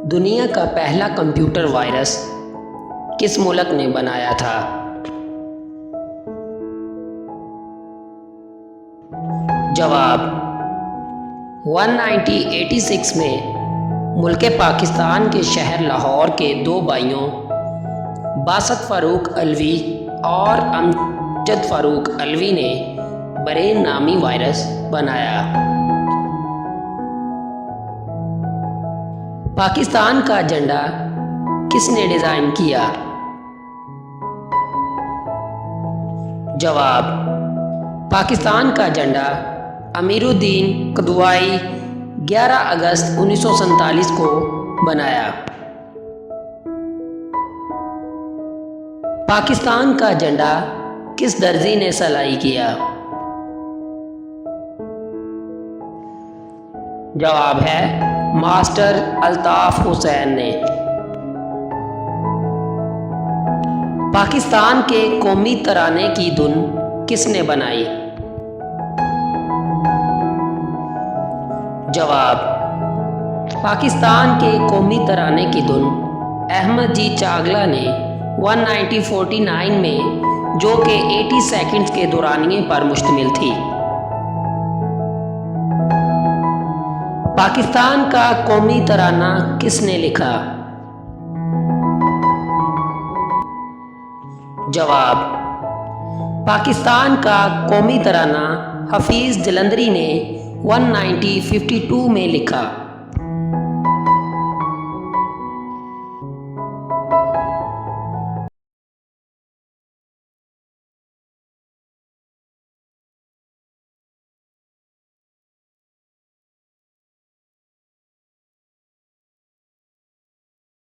दुनिया का पहला कंप्यूटर वायरस किस मुल्क ने बनाया था? जवाब 1986 में मुल्क पाकिस्तान के शहर लाहौर के दो भाइयों बासत फ़ारूक अलवी और अमजद फ़ारूक अलवी ने ब्रेन नामी वायरस बनाया। पाकिस्तान का झंडा किसने डिज़ाइन किया? जवाब पाकिस्तान का झंडा अमीरुद्दीन कदवाई 11 अगस्त 1947 को बनाया। पाकिस्तान का झंडा किस दर्जी ने सिलाई किया? जवाब है मास्टर अल्ताफ़ हुसैन ने। पाकिस्तान के कौमी तराने की धुन किसने बनाई? जवाब पाकिस्तान के कौमी तराने की धुन अहमद जी चागला ने 1949 में, जो कि 80 सेकंड्स के दौरानिए पर मुश्तमिल थी। पाकिस्तान का कौमी तराना किसने लिखा? जवाब पाकिस्तान का कौमी तराना हफीज़ जलंधरी ने 1952 में लिखा।